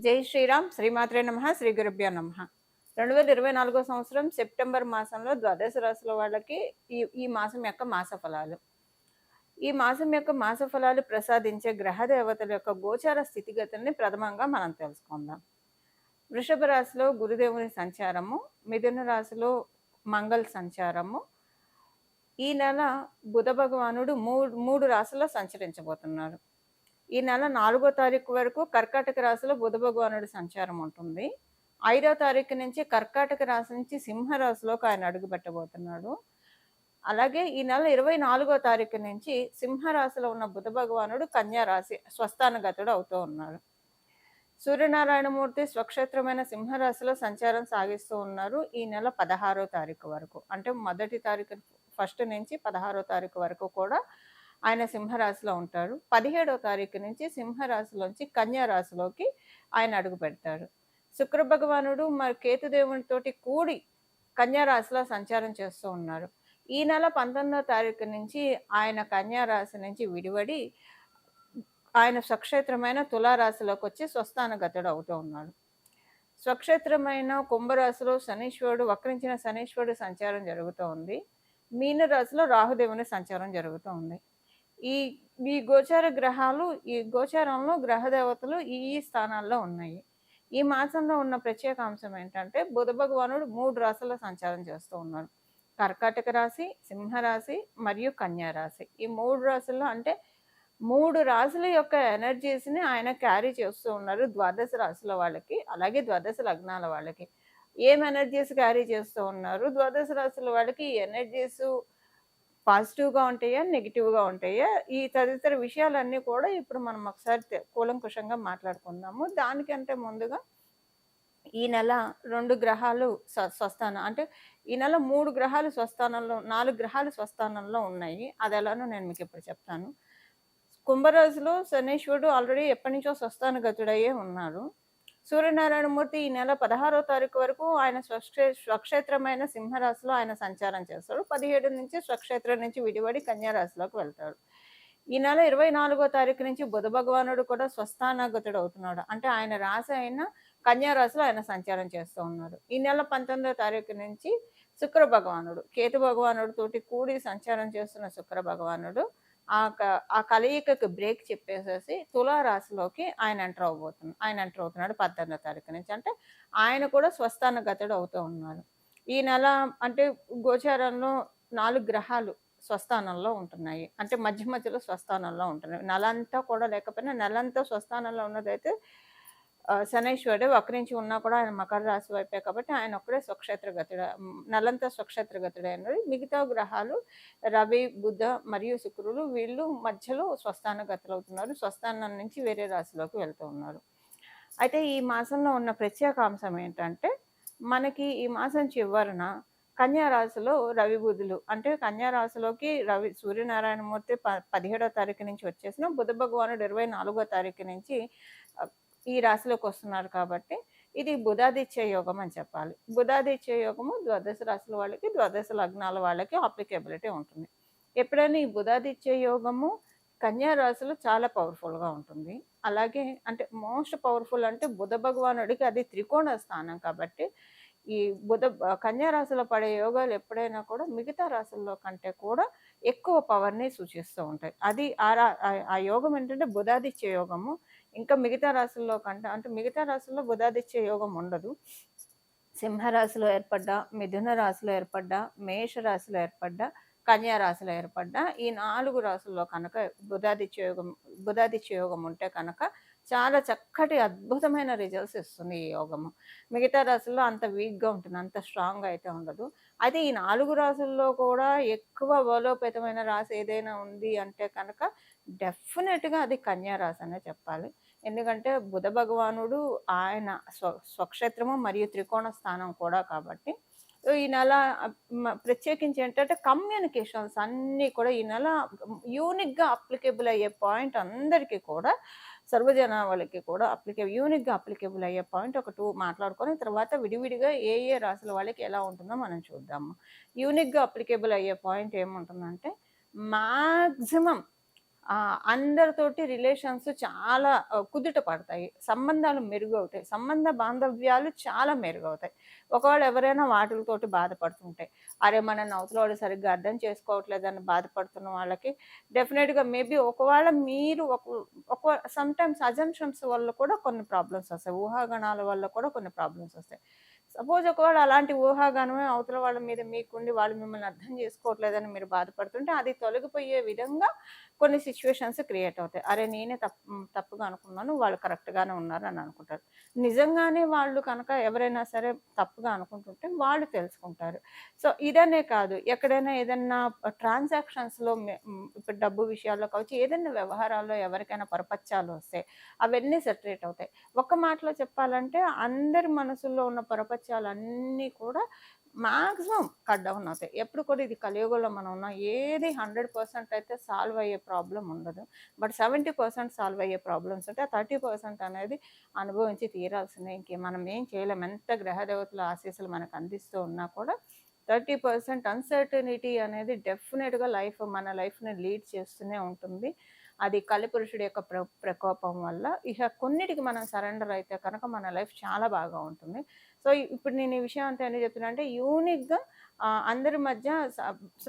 జై శ్రీరామ్ శ్రీమాత్రే నమః శ్రీ గురుభ్యో నమః 2024 సంవత్సరం సెప్టెంబర్ మాసంలో ద్వాదశ రాశుల వాళ్ళకి ఈ ఈ మాసం యొక్క మాస ఫలాలు. ఈ మాసం యొక్క మాస ఫలాలు ప్రసాదించే గ్రహ దేవతల యొక్క గోచార స్థితిగతుల్ని ప్రథమంగా మనం తెలుసుకుందాం. వృషభ రాశిలో గురుదేవుని సంచారము, మిథున రాశిలో మంగళ సంచారము. ఈ నెల బుధ భగవానుడు మూడు రాశుల్లో సంచరించబోతున్నారు. ఈ నెల 4వ తారీఖు వరకు కర్కాటక రాశిలో బుధ భగవానుడి సంచారం ఉంటుంది. 5వ తారీఖు నుంచి కర్కాటక రాశి నుంచి సింహ రాశిలోకి ఆయన అడుగు పెట్టబోతున్నాడు. అలాగే ఈ నెల 24వ తారీఖు నుంచి సింహ రాశిలో ఉన్న బుధ భగవానుడు కన్యా రాశి స్వస్థానగతుడు అవుతూ ఉన్నాడు. సూర్యనారాయణమూర్తి స్వక్షేత్రమైన సింహరాశిలో సంచారం సాగిస్తూ ఉన్నారు ఈ నెల 16వ తారీఖు వరకు. అంటే మొదటి తారీఖు ఫస్ట్ నుంచి 16వ తారీఖు వరకు కూడా ఆయన సింహరాశిలో ఉంటాడు. 17వ తారీఖు నుంచి సింహరాశిలోంచి కన్యా రాశిలోకి ఆయన అడుగు పెడతాడు. శుక్ర భగవానుడు మరి కేతుదేవునితోటి కూడి కన్యా రాశిలో సంచారం చేస్తూ ఉన్నారు. ఈ నెల 19వ తారీఖు నుంచి ఆయన కన్యా రాశి నుంచి విడివడి ఆయన స్వక్షేత్రమైన తులారాశిలోకి వచ్చి స్వస్థానగతుడు అవుతూ ఉన్నాడు. స్వక్షేత్రమైన కుంభరాశిలో శనీశ్వరుడు వక్రించిన శనీశ్వరుడు సంచారం జరుగుతూ ఉంది. మీనరాశిలో రాహుదేవుని సంచారం జరుగుతూ ఉంది. ఈ ఈ గోచార గ్రహాలు ఈ గోచారంలో గ్రహ దేవతలు ఈ స్థానాల్లో ఉన్నాయి. ఈ మాసంలో ఉన్న ప్రత్యేక అంశం ఏంటంటే బుధ భగవానుడు 3 రాశుల్లో సంచారం చేస్తూ ఉన్నాడు. కర్కాటక రాశి, సింహరాశి మరియు కన్యా రాశి. ఈ 3 రాశుల్లో అంటే 3 రాశుల యొక్క ఎనర్జీస్ని ఆయన క్యారీ చేస్తూ ఉన్నారు ద్వాదశ రాశుల వాళ్ళకి, అలాగే ద్వాదశ లగ్నాల వాళ్ళకి. ఏం ఎనర్జీస్ క్యారీ చేస్తూ ఉన్నారు? ద్వాదశ రాశుల వాళ్ళకి ఈ ఎనర్జీస్ పాజిటివ్గా ఉంటాయా, నెగిటివ్గా ఉంటాయా? ఈ తదితర విషయాలన్నీ కూడా ఇప్పుడు మనం ఒకసారి కూలంకుషంగా మాట్లాడుకుందాము. దానికంటే ముందుగా ఈ నెల 2 గ్రహాలు స్వస్థానం అంటే ఈ నెల 3 గ్రహాలు స్వస్థానంలో 4 గ్రహాలు స్వస్థానంలో ఉన్నాయి. అది ఎలానో నేను మీకు ఇప్పుడు చెప్తాను. కుంభరాశిలో శనీశ్వరుడు ఆల్రెడీ ఎప్పటి నుంచో స్వస్థానగతుడయ్యే ఉన్నారు. సూర్యనారాయణమూర్తి ఈ నెల 16వ తారీఖు వరకు ఆయన స్వక్షేత్రమైన సింహరాశిలో ఆయన సంచారం చేస్తాడు. 17 నుంచి స్వక్షేత్రం నుంచి విడివడి కన్యా రాశిలోకి వెళ్తాడు. ఈ నెల 24వ తారీఖు నుంచి బుధ భగవానుడు కూడా స్వస్థానగతుడు అవుతున్నాడు. అంటే ఆయన రాశి అయిన కన్యా రాశిలో ఆయన సంచారం చేస్తూ ఉన్నారు. ఈ నెల 19వ తారీఖు నుంచి శుక్ర భగవానుడు కేతు భగవానుడు తోటి కూడి సంచారం చేస్తున్న శుక్ర భగవానుడు ఆ కలయికకి బ్రేక్ చెప్పేసేసి తులారాశిలోకి ఆయన ఎంటర్ అవుతున్నాడు 18వ తారీఖు నుంచి. అంటే ఆయన కూడా స్వస్థానగతుడు అవుతూ ఉన్నారు. ఈ నెల అంటే గోచారంలో 4 గ్రహాలు స్వస్థానంలో ఉంటున్నాయి. అంటే మధ్య మధ్యలో స్వస్థానంలో ఉంటున్నాయి. నెలంతా కూడా లేకపోయినా నెలంతా స్వస్థానంలో ఉన్నదైతే శనైశ్వరుడు వక్రించి ఉన్నా కూడా ఆయన మకర రాశి వైపే కాబట్టి ఆయన ఒక్కడే నెలంతా స్వక్షేత్రగతుడే అన్నది. మిగతా గ్రహాలు రవి, బుధ మరియు శుక్రులు వీళ్ళు మధ్యలో స్వస్థానగతులవుతున్నారు. స్వస్థానం నుంచి వేరే రాశిలోకి వెళ్తూ ఉన్నారు. అయితే ఈ మాసంలో ఉన్న ప్రత్యేక అంశం ఏంటంటే మనకి ఈ మాసం చివరన కన్యా రాశిలో రవి బుధులు అంటే కన్యా రాశిలోకి సూర్యనారాయణమూర్తి 17వ తారీఖు నుంచి వచ్చేసిన బుధ భగవానుడు 24వ తారీఖు నుంచి ఈ రాశిలోకి వస్తున్నారు కాబట్టి ఇది బుధాదిత్య యోగం అని చెప్పాలి. బుధాదిత్య యోగము ద్వాదశ రాశుల వాళ్ళకి, ద్వాదశ లగ్నాల వాళ్ళకి అప్లికేబిలిటీ ఉంటుంది. ఎప్పుడైనా ఈ బుధాదిత్య యోగము కన్యా రాశిలో చాలా పవర్ఫుల్గా ఉంటుంది. అలాగే అంటే మోస్ట్ పవర్ఫుల్ అంటే బుధ భగవానుడికి అది త్రికోణ స్థానం కాబట్టి ఈ కన్యా రాశిలో పడే యోగాలు ఎప్పుడైనా కూడా మిగతా రాశుల్లో కంటే కూడా ఎక్కువ పవర్ని సూచిస్తూ ఉంటాయి. అది ఆ యోగం ఏంటంటే బుధాదిత్య యోగము. ఇంకా మిగతా రాశుల్లో కంటే అంటే మిగతా రాశుల్లో బుధాదిత్య యోగం ఉండదు. సింహరాశిలో ఏర్పడ్డా, మిథున రాశిలో ఏర్పడ్డా, మేష రాశిలో ఏర్పడ్డా, కన్యా రాశిలో ఏర్పడ్డా ఈ 4 రాశుల్లో కనుక బుధాదిత్య యోగం ఉంటే కనుక చాలా చక్కటి అద్భుతమైన రిజల్ట్స్ ఇస్తుంది ఈ యోగము. మిగతా రాశుల్లో అంత వీక్గా ఉంటుంది, అంత స్ట్రాంగ్గా అయితే ఉండదు. అయితే ఈ 4 రాశుల్లో కూడా ఎక్కువ బలోపేతమైన రాశి ఏదైనా ఉంది అంటే కనుక డెఫినెట్గా అది కన్యా రాశి అనే చెప్పాలి. ఎందుకంటే బుధ భగవానుడు ఆయన స్వక్షేత్రము మరియు త్రికోణ స్థానం కూడా కాబట్టి ఈ నెల ప్రత్యేకించి ఏంటంటే కమ్యూనికేషన్స్ అన్నీ కూడా ఈ నెల యూనిక్గా అప్లికేబుల్ అయ్యే పాయింట్ అందరికీ కూడా సర్వజనావళికి కూడా యూనిక్గా అప్లికేబుల్ అయ్యే పాయింట్ ఒక 2 మాట్లాడుకొని తర్వాత విడివిడిగా ఏ రాశుల వాళ్ళకి ఎలా ఉంటుందో మనం చూద్దాము. యూనిక్గా అప్లికేబుల్ అయ్యే పాయింట్ ఏముంటుందంటే మ్యాక్సిమం అందరితోటి రిలేషన్స్ చాలా కుదుట పడతాయి. సంబంధాలు మెరుగవుతాయి. సంబంధ బాంధవ్యాలు చాలా మెరుగవుతాయి. ఒకవేళ ఎవరైనా వాటిలతోటి బాధపడుతుంటే, అరే! మనల్ని అవతలోడు సరిగ్గా అర్థం చేసుకోవట్లేదని బాధపడుతున్న వాళ్ళకి డెఫినిట్‌గా మేబీ ఒకవేళ మీరు సమ్‌టైమ్స్ అజంప్షన్స్ వల్ల కూడా కొన్ని ప్రాబ్లమ్స్ వస్తాయి. ఊహాగానాల వల్ల కూడా కొన్ని ప్రాబ్లమ్స్ వస్తాయి. సపోజ్ ఒకవేళ అలాంటి ఊహాగానమే అవతల వాళ్ళ మీద మీకుండి వాళ్ళు మిమ్మల్ని అర్థం చేసుకోవట్లేదని మీరు బాధపడుతుంటే, అది తొలగిపోయే విధంగా కొన్ని సిట్యుయేషన్స్ క్రియేట్ అవుతాయి. అరే! నేనే తప్పుగా అనుకున్నాను. వాళ్ళు కరెక్ట్‌గానే ఉన్నారు అని అనుకుంటారు. నిజంగానే వాళ్ళు కనుక ఎవరైనా సరే తప్పుగా అనుకుంటుంటే వాళ్ళు తెలుసుకుంటారు. సో, ఇదనే కాదు ఎక్కడైనా ఏదన్నా ట్రాన్సాక్షన్స్‌లో ఇప్పుడు డబ్బు విషయాల్లో కావచ్చు, ఏదైనా వ్యవహారాల్లో ఎవరికైనా పొరపచ్చాలు వస్తే అవన్నీ సెటరేట్ అవుతాయి. ఒక్క మాటలో చెప్పాలంటే అందరి మనసుల్లో ఉన్న పొరపచ్చాలన్నీ కూడా మాక్సిమం కట్ డౌన్ అవుతాయి. ఎప్పుడు కూడా ఇది కలియుగంలో మనం ఉన్నాం. ఏది 100% అయితే సాల్వ్ అయ్యే ప్రాబ్లమ్ ఉండదు. బట్ 70% సాల్వ్ అయ్యే ప్రాబ్లమ్స్ ఉంటాయి. 30% అనేది అనుభవించి తీరాల్సిందే. మనం ఏం చేయలేం. ఎంత గ్రహదేవతల ఆశీస్సులు మనకు అందిస్తూ ఉన్నా కూడా 30% అన్‌సర్టెనిటీ అనేది డెఫినిట్‌గా మన లైఫ్‌ని లీడ్ చేస్తూనే ఉంటుంది. అది కలిపురుషుడి యొక్క ప్రకోపం వల్ల. ఇక కొన్నిటికి మనం సరెండర్ అయితే కనుక మన లైఫ్ చాలా బాగా ఉంటుంది. సో, ఇప్పుడు నేను ఈ విషయం అంతా ఎందుకు చెప్తున్నా అంటే యూనిక్‌గా అందరి మధ్య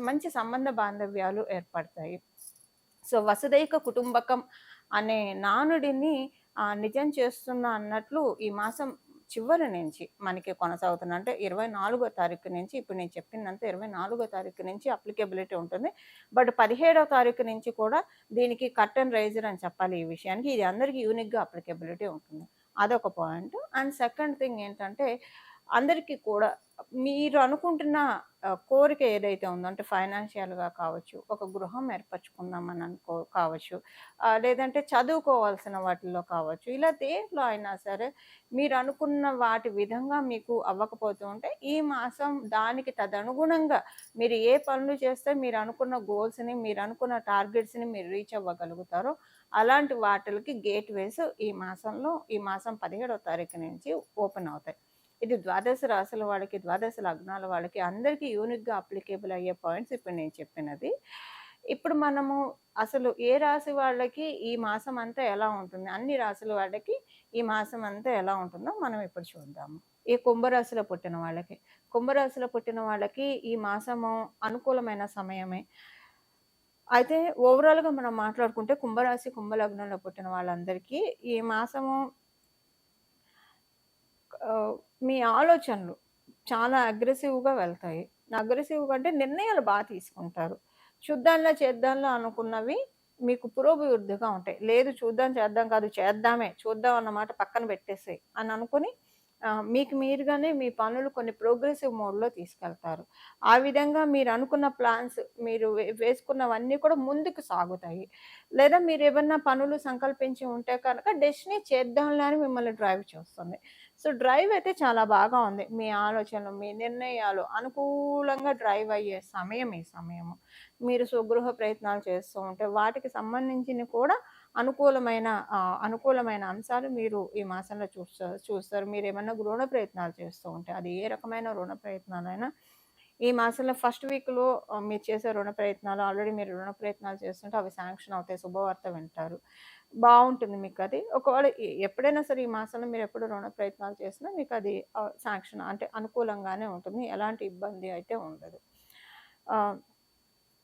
మంచి సంబంధ బాంధవ్యాలు ఏర్పడతాయి. సో, వసుదైక కుటుంబకం అనే నానుడిని నిజం చేస్తున్నా అన్నట్లు ఈ మాసం చివరి నుంచి మనకి కొనసాగుతుంది. అంటే 24వ తారీఖు నుంచి ఇప్పుడు నేను చెప్పిందంతా 24వ తారీఖు నుంచి అప్లికేబిలిటీ ఉంటుంది. బట్ 17వ తారీఖు నుంచి కూడా దీనికి కర్టెన్ రైజర్ అని చెప్పాలి ఈ విషయానికి. ఇది అందరికీ యూనిక్‌గా అప్లికేబిలిటీ ఉంటుంది. అదొక పాయింట్. అండ్ సెకండ్ థింగ్ ఏంటంటే అందరికీ కూడా మీరు అనుకుంటున్న కోరిక ఏదైతే ఉందో అంటే ఫైనాన్షియల్‌గా కావచ్చు, ఒక గృహం ఏర్పరచుకుందామని కావచ్చు, లేదంటే చదువుకోవాల్సిన వాటిల్లో కావచ్చు, ఇలా దేంట్లో అయినా సరే మీరు అనుకున్న వాటి విధంగా మీకు అవ్వకపోతూ ఉంటే ఈ మాసం దానికి తదనుగుణంగా మీరు ఏ పనులు చేస్తే మీరు అనుకున్న గోల్స్‌ని, మీరు అనుకున్న టార్గెట్స్‌ని మీరు రీచ్ అవ్వగలుగుతారో అలాంటి వాటిలకి గేట్‌వేస్ ఈ మాసం 17వ తారీఖు నుంచి ఓపెన్ అవుతాయి. ఇది ద్వాదశ రాశుల వాళ్ళకి, ద్వాదశ లగ్నాల వాళ్ళకి అందరికీ యూనిక్‌గా అప్లికేబుల్ అయ్యే పాయింట్స్ ఇప్పుడు నేను చెప్పినది. ఇప్పుడు మనము అసలు ఏ రాశి వాళ్ళకి ఈ మాసం అంతా ఎలా ఉంటుంది? అన్ని రాశుల వాళ్ళకి ఈ మాసం అంతా ఎలా ఉంటుందో మనం ఇప్పుడు చూద్దాము. ఈ కుంభరాశిలో పుట్టిన వాళ్ళకి. కుంభరాశిలో పుట్టిన వాళ్ళకి ఈ మాసము అనుకూలమైన సమయమే. అయితే ఓవరాల్‌గా మనం మాట్లాడుకుంటే కుంభరాశి, కుంభలగ్నంలో పుట్టిన వాళ్ళందరికీ ఈ మాసము మీ ఆలోచనలు చాలా అగ్రెసివ్‌గా వెళ్తాయి. అగ్రెసివ్‌గా అంటే నిర్ణయాలు తీసుకుంటారు. చూద్దాంలే, చేద్దాంలే అనుకున్నవి మీకు పురోభివృద్ధిగా ఉంటాయి. లేదు చూద్దాం, చేద్దాం కాదు చేద్దామే, చూద్దాం అన్న మాట పక్కన పెట్టేసేయి అని అనుకుని మీకు మీరుగానే మీ పనులు కొన్ని ప్రోగ్రెసివ్ మోడ్‌లో తీసుకెళ్తారు. ఆ విధంగా మీరు అనుకున్న ప్లాన్స్ మీరు వేసుకున్నవన్నీ కూడా ముందుకు సాగుతాయి. లేదా మీరేమన్నా పనులు సంకల్పించి ఉంటే కనుక డెస్టినీ చేద్దాంలే అని మిమ్మల్ని డ్రైవ్ చేస్తుంది. సో, డ్రైవ్ అయితే చాలా బాగా ఉంది. మీ ఆలోచనలు, మీ నిర్ణయాలు అనుకూలంగా డ్రైవ్ అయ్యే సమయం ఈ సమయము. మీరు స్వగృహ ప్రయత్నాలు చేస్తూ ఉంటే వాటికి సంబంధించినవి కూడా అనుకూలమైన అంశాలు మీరు ఈ మాసంలో చూస్తారు. మీరేమన్నా రుణ ప్రయత్నాలు చేస్తూ ఉంటే అది ఏ రకమైన రుణ ప్రయత్నాలైనా ఈ మాసంలో ఫస్ట్ వీక్‌లో మీరు చేసే రుణ ప్రయత్నాలు ఆల్రెడీ మీరు రుణ ప్రయత్నాలు చేస్తుంటే అవి శాంక్షన్ అవుతాయి. శుభవార్త వింటారు. బావుంటుంది మీకది. ఒకవేళ ఎప్పుడైనా సరే ఈ మాసంలో మీరెప్పుడు రుణ ప్రయత్నాలు చేసినా మీకది శాంక్షన్ అంటే అనుకూలంగానే ఉంటుంది. ఎలాంటి ఇబ్బంది అయితే ఉండదు. ఆహ్,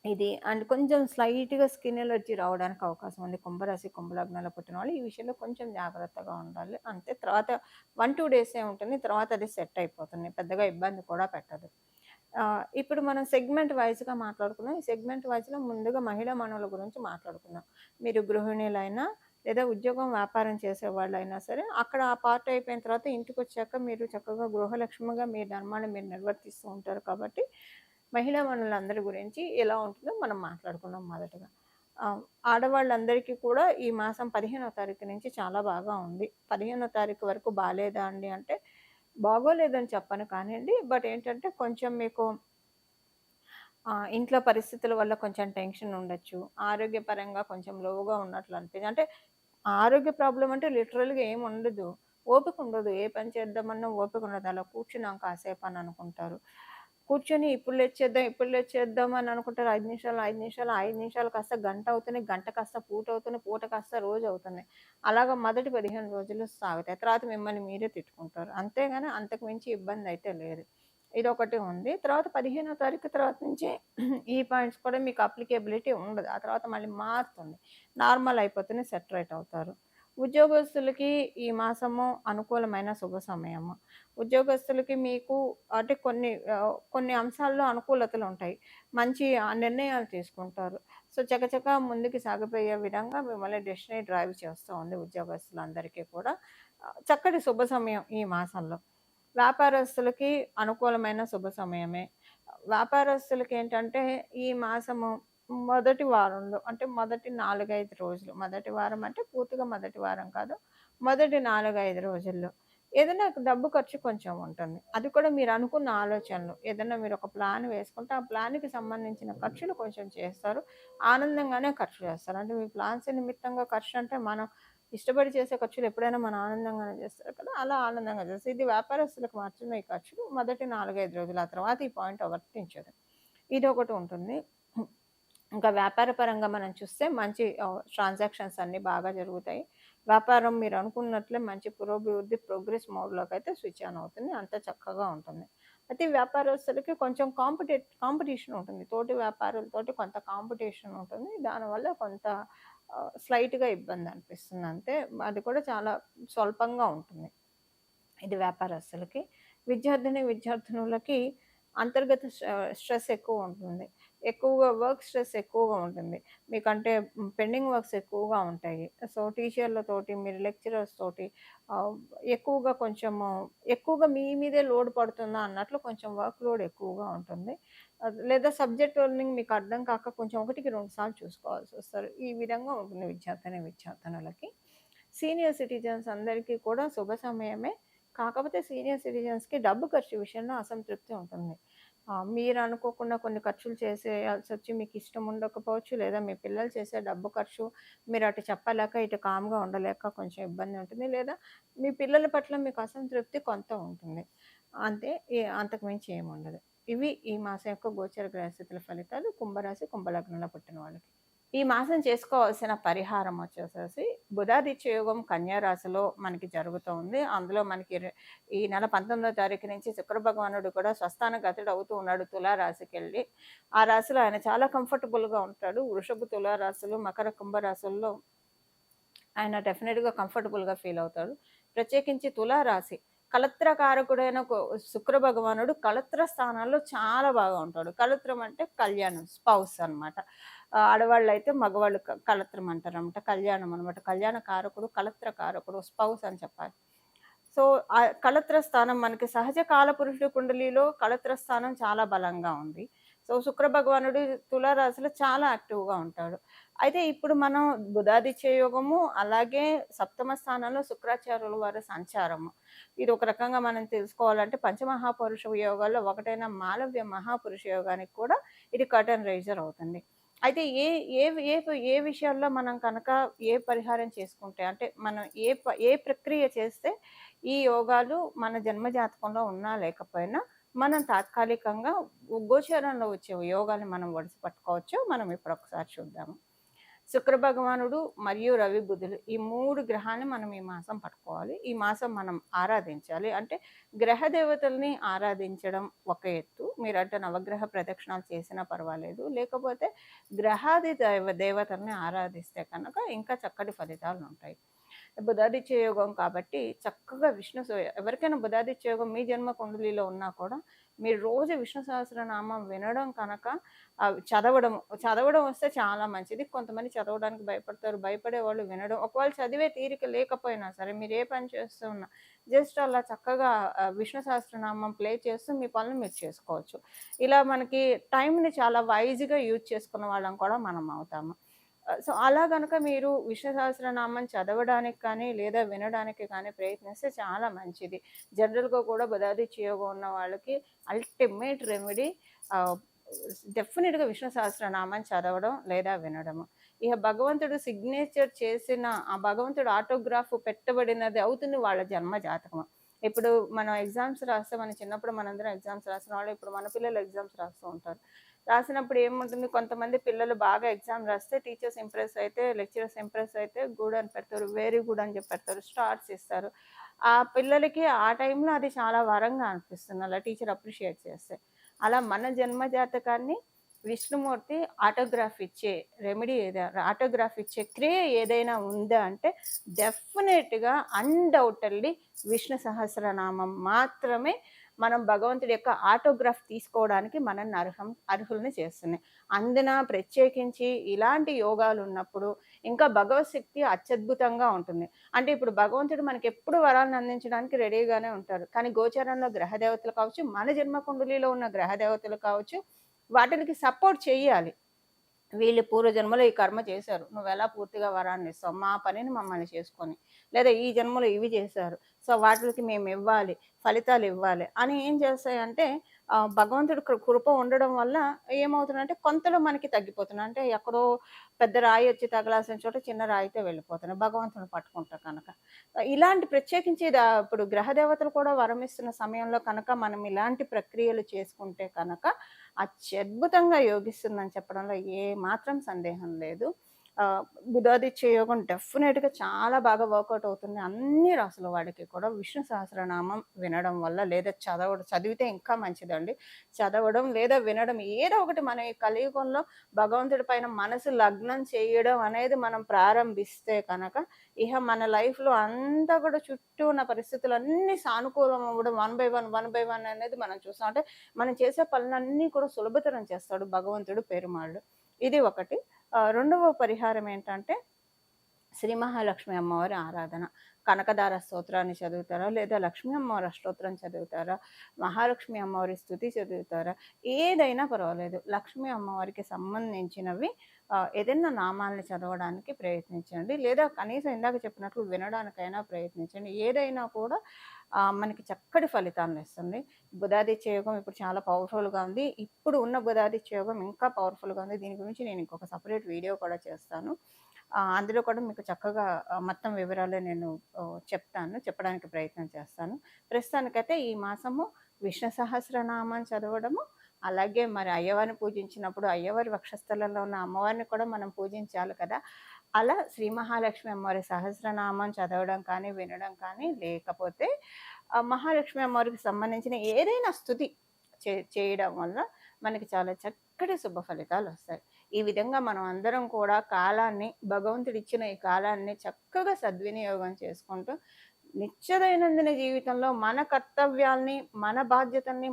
ఇది అండ్ కొంచెం స్లైట్‌గా స్కిన్ ఎలర్జీ రావడానికి అవకాశం ఉంది. కుంభరాశి, కుంభలగ్నాల్లో పుట్టిన వాళ్ళు ఈ విషయంలో కొంచెం జాగ్రత్తగా ఉండాలి. అంతే తర్వాత 1, 2 డేసే ఉంటుంది. తర్వాత అది సెట్ అయిపోతుంది. పెద్దగా ఇబ్బంది కూడా పెట్టదు. ఇప్పుడు మనం సెగ్మెంట్ వైస్‌గా మాట్లాడుకుందాం. ఈ సెగ్మెంట్ వైస్‌లో ముందుగా మహిళా మనుల గురించి మాట్లాడుకుందాం. మీరు గృహిణులైనా లేదా ఉద్యోగం, వ్యాపారం చేసేవాళ్ళైనా సరే అక్కడ ఆ పార్ట్ అయిపోయిన తర్వాత ఇంటికొచ్చాక మీరు చక్కగా గృహలక్ష్మిగా మీ ధర్మాన్ని మీరు నిర్వర్తిస్తూ ఉంటారు కాబట్టి మహిళా మనులందరి గురించి ఎలా ఉంటుందో మనం మాట్లాడుకుందాం మొదటగా. ఆహ్, ఆడవాళ్ళందరికీ కూడా ఈ మాసం 15వ తారీఖు నుంచి చాలా బాగా ఉంది. 15వ తారీఖు వరకు బాలేదా అండి అంటే, బాగోలేదని చెప్పను కానియండి. బట్ ఏంటంటే కొంచెం మీకు ఇంట్లో పరిస్థితుల వల్ల కొంచెం టెన్షన్ ఉండొచ్చు. ఆరోగ్యపరంగా కొంచెం లోగా ఉన్నట్లు అంటే ఆరోగ్య ప్రాబ్లమ్ అంటే లిటరల్‌గా ఏమి ఉండదు. ఓపిక ఉండదు. ఏ పని చేద్దామన్నా ఓపిక ఉండదు. అలా కూర్చున్నాం కాసేపు అని అనుకుంటారు. కూర్చొని ఇప్పుడు లేచేద్దాం అని అనుకుంటారు. 5 నిమిషాలు, 5 నిమిషాలు, 5 నిమిషాలు కాస్త గంట అవుతుంది. గంట కాస్త పూట అవుతుంది. పూట కాస్త రోజు అవుతుంది. అలాగా మొదటి 15 రోజులు సాగుతాయి. తర్వాత మిమ్మల్ని మీరే తిట్టుకుంటారు. అంతేగాని అంతకు మించి ఇబ్బందయితే లేదు. ఇదొకటి ఉంది. తర్వాత 15వ తారీఖు తర్వాత నుంచి ఈ పాయింట్స్ కూడా మీకు అప్లికేబిలిటీ ఉండదు. ఆ తర్వాత మళ్ళీ మారుతుంది. నార్మల్ అయిపోతేనే సెట్ రైట్ అవుతారు. ఉద్యోగస్తులకి ఈ మాసము అనుకూలమైన శుభ సమయము. ఉద్యోగస్తులకి మీకు అంటే కొన్ని అంశాల్లో అనుకూలతలుంటాయి. మంచి నిర్ణయాలు తీసుకుంటారు. సో, చకచకా ముందుకు సాగిపోయే విధంగా మిమ్మల్ని డెస్టినీ డ్రైవ్ చేస్తూ ఉంది ఉద్యోగస్తులందరికీ కూడా. చక్కటి శుభ సమయం ఈ మాసంలో. వ్యాపారస్తులకి అనుకూలమైన శుభ సమయమే. వ్యాపారస్తులకేంటంటే ఈ మాసము మొదటి వారంలో అంటే మొదటి 4, 5 రోజులు. మొదటి వారం అంటే పూర్తిగా మొదటి వారం కాదు. మొదటి 4, 5 రోజుల్లో ఏదైనా డబ్బు ఖర్చు కొంచెం ఉంటుంది. అది కూడా మీరనుకున్న ఆలోచనలు. ఏదన్నా మీరొక ప్లాన్ వేసుకుంటే, ఆ ప్లాన్‌కి సంబంధించిన ఖర్చులు కొంచెం చేస్తారు. ఆనందంగానే ఖర్చు చేస్తారు. అంటే మీ ప్లాన్స్ నిమిత్తంగా ఖర్చంటే మనం ఇష్టపడి చేసే ఖర్చులు ఎప్పుడైనా మనం ఆనందంగానే చేస్తారు కదా! అలా ఆనందంగా చేస్తారు. ఇది వ్యాపారస్తులకు మాత్రమే ఈ ఖర్చులు. మొదటి 4, 5 రోజులు. ఆ తర్వాత ఈ పాయింట్ వర్తించదు. ఇదొకటి ఉంటుంది. ఇంకా వ్యాపార పరంగా మనం చూస్తే మంచి ట్రాన్సాక్షన్స్ అన్నీ బాగా జరుగుతాయి. వ్యాపారం మీరనుకున్నట్లే మంచి పురోభివృద్ధి, ప్రోగ్రెస్ మోడ్‌లోకైతే స్విచ్ ఆన్ అవుతుంది. అంతా చక్కగా ఉంటుంది. అయితే వ్యాపారస్తులకి కొంచెం కాంపిటీషన్ ఉంటుంది. తోటి వ్యాపారులతోటి కొంత కాంపిటీషన్ ఉంటుంది. దానివల్ల కొంత స్లైట్‌గా ఇబ్బందనిపిస్తుంది అంతే. అది కూడా చాలా స్వల్పంగా ఉంటుంది. ఇది వ్యాపారస్తులకి. విద్యార్థినులకి అంతర్గత స్ట్రెస్ ఎక్కువుంటుంది. ఎక్కువగా వర్క్ స్ట్రెస్ ఎక్కువగా ఉంటుంది. మీకంటే పెండింగ్ వర్క్స్ ఎక్కువగా ఉంటాయి. సో, టీచర్లతోటి, మీరు లెక్చరర్స్ తోటి ఆహ్, ఎక్కువగా మీ మీదే లోడ్ పడుతుందా అన్నట్లు కొంచెం వర్క్ లోడ్ ఎక్కువగా ఉంటుంది. లేదా సబ్జెక్ట్ లెర్నింగ్ మీకు అర్థం కాక కొంచెం 1కి 2 సార్లు చూసుకోవాల్సొస్తారు. ఈ విధంగా ఉంటుంది విద్యార్థినులకి. సీనియర్ సిటిజన్స్ అందరికీ కూడా శుభ సమయమే. కాకపోతే సీనియర్ సిటిజన్స్‌కి డబ్బు ఖర్చు విషయంలో అసంతృప్తి ఉంటుంది. మీరనుకోకుండా కొన్ని ఖర్చులు చేసేయాల్సొచ్చి మీకిష్టం ఉండకపోవచ్చు. లేదా మీ పిల్లలు చేసే డబ్బు ఖర్చు మీరు అటు చెప్పలేక, ఇటు కామ్‌గా ఉండలేక కొంచెం ఇబ్బంది ఉంటుంది. లేదా మీ పిల్లల పట్ల మీకు అసంతృప్తి కొంత ఉంటుంది. అంతే. అంతకు మించి ఏముండదు. ఇవి ఈ మాసం యొక్క గోచర గ్రహస్థితుల ఫలితాలు కుంభరాశి, కుంభలగ్నంలో పుట్టిన వాళ్ళకి. ఈ మాసం చేసుకోవాల్సిన పరిహారం వచ్చేసేసి బుధాదిత్య యోగం కన్యా రాశిలో మనకి జరుగుతోంది. అందులో మనకి ఈ నెల 19వ తారీఖు నుంచి శుక్ర భగవానుడు కూడా స్వస్థాన గతుడు అవుతూ ఉన్నాడు తులా రాశికెళ్ళి. ఆ రాశిలో ఆయన చాలా కంఫర్టబుల్‌గా ఉంటాడు. వృషభ, తులా రాశులు, మకర, కుంభ రాశుల్లో ఆయన డెఫినిట్‌గా కంఫర్టబుల్‌గా ఫీల్ అవుతాడు. ప్రత్యేకించి తులా రాశి కళత్రకారకుడైన శుక్ర భగవానుడు కళత్ర స్థానాల్లో చాలా బాగా ఉంటాడు. కళత్రం అంటే కళ్యాణం, స్పౌస్ అనమాట. ఆడవాళ్ళైతే మగవాళ్ళు కళత్రం అంటారనమాట. కళ్యాణం అనమాట. కళ్యాణ కారకుడు, కళత్ర కారకుడు, స్పౌస్ అని చెప్పాలి. సో, కళత్ర స్థానం మనకి సహజ కాలపురుషుడి కుండలిలో కళత్ర స్థానం చాలా బలంగా ఉంది. సో, శుక్ర భగవానుడు తులారాశిలో చాలా యాక్టివ్‌గా ఉంటాడు. అయితే ఇప్పుడు మనం బుధాదిత్య యోగము, అలాగే సప్తమ స్థానంలో శుక్రాచార్యుల వారి సంచారము. ఇది ఒక రకంగా మనం తెలుసుకోవాలంటే పంచమహాపురుష యోగాల్లో ఒకటైన మాలవ్య మహాపురుష యోగానికి కూడా ఇది కర్టెన్ రైజర్ అవుతుంది. అయితే ఏ ఏ ఏ ఏ విషయాల్లో మనం కనుక ఏ పరిహారం చేసుకుంటే అంటే మనం ఏ ప్రక్రియ చేస్తే ఈ యోగాలు మన జన్మ జాతకంలో ఉన్నా లేకపోయినా మనం తాత్కాలికంగా గోచరంలో వచ్చే యోగాన్ని మనం ఒడిసి పట్టుకోవచ్చు. మనం ఇప్పుడు ఒకసారి చూద్దాము. శుక్ర భగవానుడు మరియు రవి బుధులు ఈ 3 గ్రహాన్ని మనం ఈ మాసం పట్టుకోవాలి. ఈ మాసం మనం ఆరాధించాలి. అంటే గ్రహ దేవతల్ని ఆరాధించడం ఒక ఎత్తు. మీరంటే నవగ్రహ ప్రదక్షిణాలు చేసినా పర్వాలేదు. లేకపోతే గ్రహాది దేవతల్ని ఆరాధిస్తే కనుక ఇంకా చక్కటి ఫలితాలుంటాయి. బుధాదిత్య యోగం కాబట్టి చక్కగా ఎవరికైనా బుధాదిత్య యోగం మీ జన్మ కుండలిలో ఉన్నా కూడా మీరు రోజు విష్ణు సహస్రనామం వినడం కనుక చదవడం వస్తే చాలా మంచిది. కొంతమంది చదవడానికి భయపడతారు. భయపడేవాళ్ళు వినడం. ఒకవేళ చదివే తీరిక లేకపోయినా సరే మీరు ఏ పని చేస్తూ ఉన్నా జస్ట్ అలా చక్కగా విష్ణు సహస్రనామం ప్లే చేస్తూ మీ పనులు మీరు చేసుకోవచ్చు. ఇలా మనకి టైంని చాలా వైజ్‌గా యూజ్ చేసుకున్న వాళ్ళం కూడా మనం అవుతాము. సో, అలా గనక మీరు విష్ణు సహస్రనామం చదవడానికి కానీ, లేదా వినడానికి కానీ ప్రయత్నిస్తే చాలా మంచిది. జనరల్‌గా కూడా బుధాదిత్య యోగం ఉన్న వాళ్ళకి అల్టిమేట్ రెమెడీ ఆహ్, డెఫినిట్‌గా విష్ణు సహస్రనామం చదవడం లేదా వినడము. ఇక భగవంతుడు సిగ్నేచర్ చేసిన ఆ భగవంతుడు ఆటోగ్రాఫ్ పెట్టబడినది అవుతుంది వాళ్ళ జన్మ జాతకం. ఇప్పుడు మనం ఎగ్జామ్స్ రాస్తే మన చిన్నప్పుడు మనందరం ఎగ్జామ్స్ రాసిన వాళ్ళు ఇప్పుడు మన పిల్లలు ఎగ్జామ్స్ రాస్తూ ఉంటారు. రాసినప్పుడు ఏముంటుంది, కొంతమంది పిల్లలు బాగా ఎగ్జామ్ రాస్తే టీచర్స్ ఇంప్రెస్ అయితే, లెక్చరర్స్ ఇంప్రెస్ అయితే గుడ్ అని పెడతారు, వెరీ గుడ్ అని చెప్పి పెడతారు, స్టార్స్ ఇస్తారు. ఆ పిల్లలకి ఆ టైంలో అది చాలా వరంగా అనిపిస్తుంది అలా టీచర్ అప్రిషియేట్ చేస్తే. అలా మన జన్మ జాతకాన్ని విష్ణుమూర్తి ఆటోగ్రాఫ్ ఇచ్చే రెమెడీ ఆటోగ్రాఫ్ ఇచ్చే క్రియ ఏదైనా ఉందా అంటే డెఫినెట్గా అన్డౌటెడ్లీ విష్ణు సహస్రనామం మాత్రమే మనం భగవంతుడి యొక్క ఆటోగ్రాఫ్ తీసుకోవడానికి మనల్ని అర్హుల్ని చేస్తుంది. అందున ప్రత్యేకించి ఇలాంటి యోగాలు ఉన్నప్పుడు ఇంకా భగవత్ శక్తి అత్యద్భుతంగా ఉంటుంది. అంటే ఇప్పుడు భగవంతుడు మనకి ఎప్పుడు వరాలను అందించడానికి రెడీగానే ఉంటారు. కానీ గోచారంలో గ్రహదేవతలు కావచ్చు, మన జన్మ కుండలిలో ఉన్న గ్రహదేవతలు కావచ్చు, వాటికి సపోర్ట్ చేయాలి. వీళ్ళు పూర్వజన్మలో ఈ కర్మ చేశారు, నువ్వెలా పూర్తిగా వరాన్ని ఇస్తావు, మా పనిని మమ్మల్ని చేసుకొని, లేదా ఈ జన్మలో ఇవి చేశారు, సో వాటికి మేము ఇవ్వాలి, ఫలితాలు ఇవ్వాలి అని ఏం చేస్తాయంటే భగవంతుడి కృప ఉండడం వల్ల ఏమవుతుందంటే కొంతలో మనకి తగ్గిపోతుంది. అంటే ఎక్కడో పెద్ద రాయి వచ్చి తగలాల్సిన చోట చిన్న రాయితో వెళ్ళిపోతున్నాయి భగవంతుని పట్టుకుంటా కనుక. ఇలాంటి ప్రత్యేకించి ఇప్పుడు గ్రహదేవతలు కూడా వరమిస్తున్న సమయంలో కనుక మనం ఇలాంటి ప్రక్రియలు చేసుకుంటే కనుక అత్యద్భుతంగా యోగిస్తుందని చెప్పడంలో ఏ మాత్రం సందేహం లేదు. బుధాదిత్య యోగం డెఫినెట్గా చాలా బాగా వర్కౌట్ అవుతుంది అన్ని రాసుల వాడికి కూడా. విష్ణు సహస్రనామం వినడం వల్ల, లేదా చదివితే ఇంకా మంచిదండి. చదవడం లేదా వినడం ఏదో ఒకటి మన ఈ కలియుగంలో భగవంతుడి పైన మనసు లగ్నం చేయడం అనేది మనం ప్రారంభిస్తే కనుక ఇహ మన లైఫ్లో అంతా కూడా చుట్టూ ఉన్న పరిస్థితులు అన్నీ సానుకూలం అవ్వడం వన్ బై వన్ అనేది మనం చూస్తాం. అంటే మనం చేసే పనులన్నీ కూడా సులభతరం చేస్తాడు భగవంతుడు పెరుమాళ్ళు. ఇది ఒకటి. రెండవ పరిహారం ఏంటంటే శ్రీ మహాలక్ష్మి అమ్మవారి ఆరాధన. కనకదార స్తోత్రాన్ని చదువుతారా, లేదా లక్ష్మీ అమ్మవారి అష్టోత్తరం చదువుతారా, మహాలక్ష్మి అమ్మవారి స్తుతి చదువుతారా, ఏదైనా పర్వాలేదు. లక్ష్మీ అమ్మవారికి సంబంధించినవి ఏదైనా నామాలని చదవడానికి ప్రయత్నించండి, లేదా కనీసం ఇందాక చెప్పినట్లు వినడానికైనా ప్రయత్నించండి. ఏదైనా కూడా మనకి చక్కటి ఫలితాలను ఇస్తుంది. బుధాదిత్య యోగం ఇప్పుడు చాలా పవర్ఫుల్గా ఉంది. ఇప్పుడు ఉన్న బుధాదిత్య యోగం ఇంకా పవర్ఫుల్గా ఉంది. దీని గురించి నేను ఇంకొక సపరేట్ వీడియో కూడా చేస్తాను. అందులో కూడా మీకు చక్కగా మొత్తం వివరాలు నేను చెప్పడానికి ప్రయత్నం చేస్తాను. ప్రస్తుతానికైతే ఈ మాసము విష్ణు సహస్రనామం చదవడము, అలాగే మరి అయ్యవారిని పూజించినప్పుడు అయ్యవారి వక్షస్థలంలో ఉన్న అమ్మవారిని కూడా మనం పూజించాలి కదా. అలా శ్రీ మహాలక్ష్మి అమ్మవారి సహస్రనామం చదవడం కానీ, వినడం కానీ, లేకపోతే మహాలక్ష్మి అమ్మవారికి సంబంధించిన ఏదైనా స్తుతి చేయడం వల్ల మనకి చాలా చక్కటి శుభ ఫలితాలు వస్తాయి. ఈ విధంగా మనం అందరం కూడా భగవంతుడిచ్చిన ఈ కాలాన్ని చక్కగా సద్వినియోగం చేసుకుంటూ నిత్య జీవితంలో మన కర్తవ్యాల్ని, మన బాధ్యతల్ని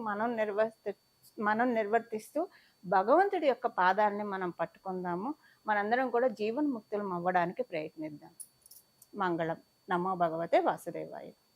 మనం నిర్వర్తిస్తూ భగవంతుడి యొక్క పాదాన్ని మనం పట్టుకుందాము. మనందరం కూడా జీవన్ముక్తులం అవ్వడానికి ప్రయత్నిద్దాం. మంగళం. నమో భగవతే వాసుదేవాయ.